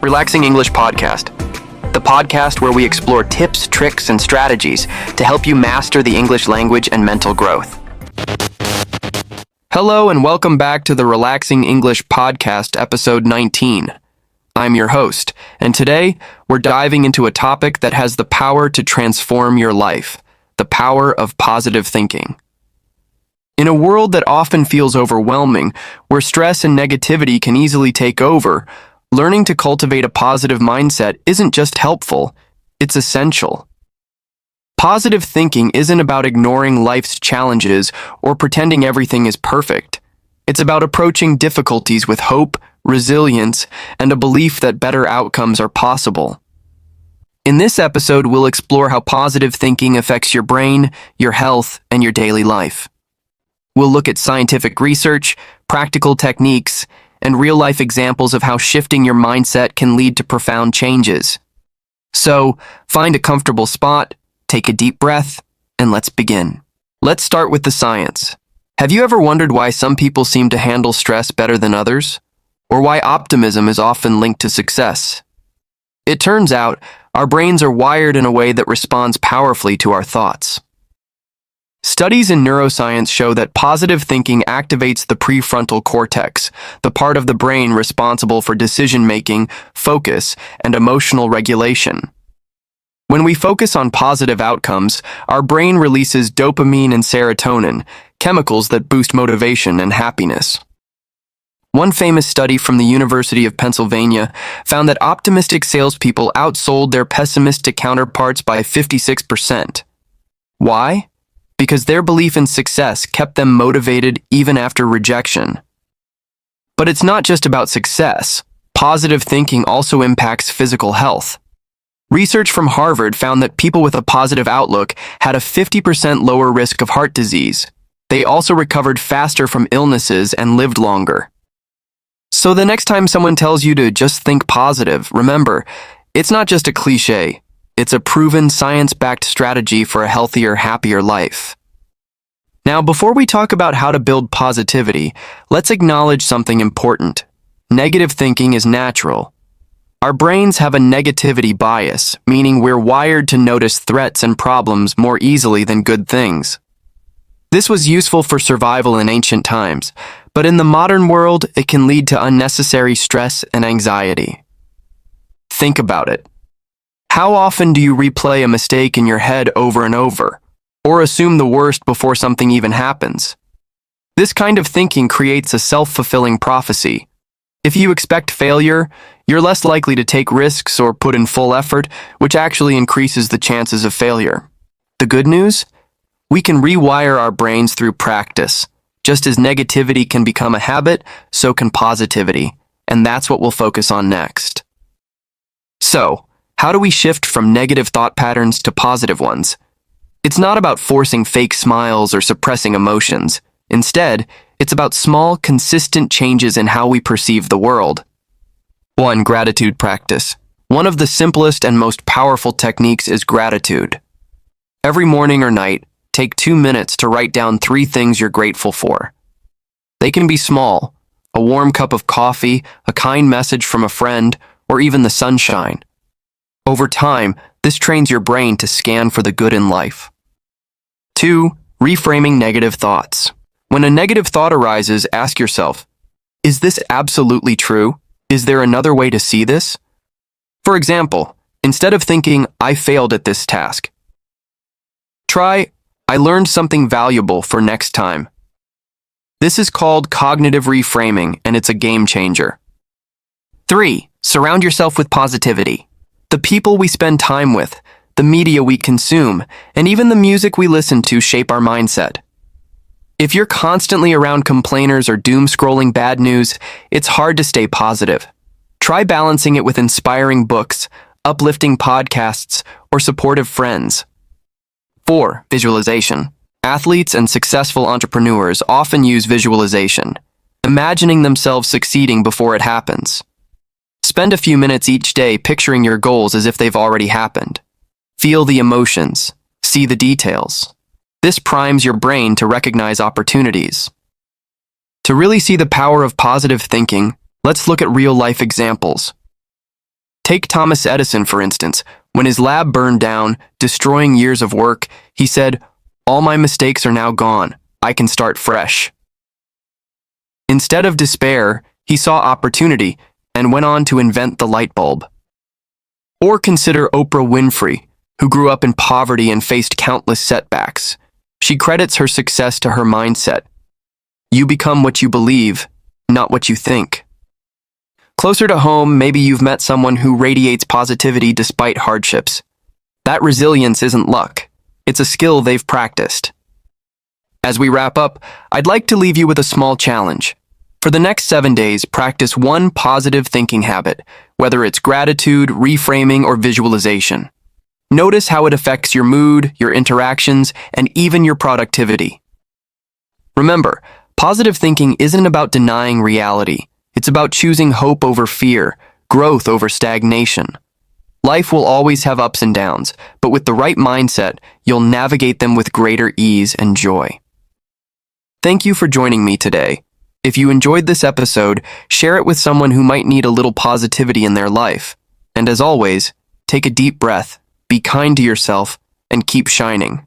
Relaxing English Podcast, the podcast where we explore tips, tricks, and strategies to help you master the English language and mental growth. Hello and welcome back to the Relaxing English Podcast, episode 19. I'm your host, and today we're diving into a topic that has the power to transform your life, the power of positive thinking. In a world that often feels overwhelming, where stress and negativity can easily take over, learning to cultivate a positive mindset isn't just helpful, it's essential. Positive thinking isn't about ignoring life's challenges or pretending everything is perfect. It's about approaching difficulties with hope, resilience, and a belief that better outcomes are possible. In this episode, we'll explore how positive thinking affects your brain, your health, and your daily life. We'll look at scientific research, practical techniques, and real-life examples of how shifting your mindset can lead to profound changes. So, find a comfortable spot, take a deep breath, and let's begin. Let's start with the science. Have you ever wondered why some people seem to handle stress better than others? Or why optimism is often linked to success? It turns out, our brains are wired in a way that responds powerfully to our thoughts. Studies in neuroscience show that positive thinking activates the prefrontal cortex, the part of the brain responsible for decision-making, focus, and emotional regulation. When we focus on positive outcomes, our brain releases dopamine and serotonin, chemicals that boost motivation and happiness. One famous study from the University of Pennsylvania found that optimistic salespeople outsold their pessimistic counterparts by 56%. Why? Because their belief in success kept them motivated even after rejection. But it's not just about success. Positive thinking also impacts physical health. Research from Harvard found that people with a positive outlook had a 50% lower risk of heart disease. They also recovered faster from illnesses and lived longer. So the next time someone tells you to just think positive, remember, it's not just a cliche. It's a proven science-backed strategy for a healthier, happier life. Now, before we talk about how to build positivity, let's acknowledge something important. Negative thinking is natural. Our brains have a negativity bias, meaning we're wired to notice threats and problems more easily than good things. This was useful for survival in ancient times, but in the modern world, it can lead to unnecessary stress and anxiety. Think about it. How often do you replay a mistake in your head over and over, or assume the worst before something even happens? This kind of thinking creates a self-fulfilling prophecy. If you expect failure, you're less likely to take risks or put in full effort, which actually increases the chances of failure. The good news? We can rewire our brains through practice. Just as negativity can become a habit, so can positivity, and that's what we'll focus on next. So, how do we shift from negative thought patterns to positive ones? It's not about forcing fake smiles or suppressing emotions. Instead, it's about small, consistent changes in how we perceive the world. 1. Gratitude practice. One of the simplest and most powerful techniques is gratitude. Every morning or night, take 2 minutes to write down 3 things you're grateful for. They can be small: a warm cup of coffee, a kind message from a friend, or even the sunshine. Over time, this trains your brain to scan for the good in life. 2. Reframing negative thoughts. When a negative thought arises, ask yourself, is this absolutely true? Is there another way to see this? For example, instead of thinking, I failed at this task, try, I learned something valuable for next time. This is called cognitive reframing, and it's a game changer. 3. Surround yourself with positivity. The people we spend time with, the media we consume, and even the music we listen to shape our mindset. If you're constantly around complainers or doom-scrolling bad news, it's hard to stay positive. Try balancing it with inspiring books, uplifting podcasts, or supportive friends. 4. Visualization. Athletes and successful entrepreneurs often use visualization, imagining themselves succeeding before it happens. Spend a few minutes each day picturing your goals as if they've already happened. Feel the emotions, see the details. This primes your brain to recognize opportunities. To really see the power of positive thinking, let's look at real-life examples. Take Thomas Edison, for instance. When his lab burned down, destroying years of work, he said, "All my mistakes are now gone. I can start fresh." Instead of despair, he saw opportunity and went on to invent the light bulb. Or consider Oprah Winfrey, who grew up in poverty and faced countless setbacks. She credits her success to her mindset. You become what you believe, not what you think. Closer to home, maybe you've met someone who radiates positivity despite hardships. That resilience isn't luck. It's a skill they've practiced. As we wrap up, I'd like to leave you with a small challenge. For the next 7 days, practice one positive thinking habit, whether it's gratitude, reframing, or visualization. Notice how it affects your mood, your interactions, and even your productivity. Remember, positive thinking isn't about denying reality. It's about choosing hope over fear, growth over stagnation. Life will always have ups and downs, but with the right mindset, you'll navigate them with greater ease and joy. Thank you for joining me today. If you enjoyed this episode, share it with someone who might need a little positivity in their life. And as always, take a deep breath, be kind to yourself, and keep shining.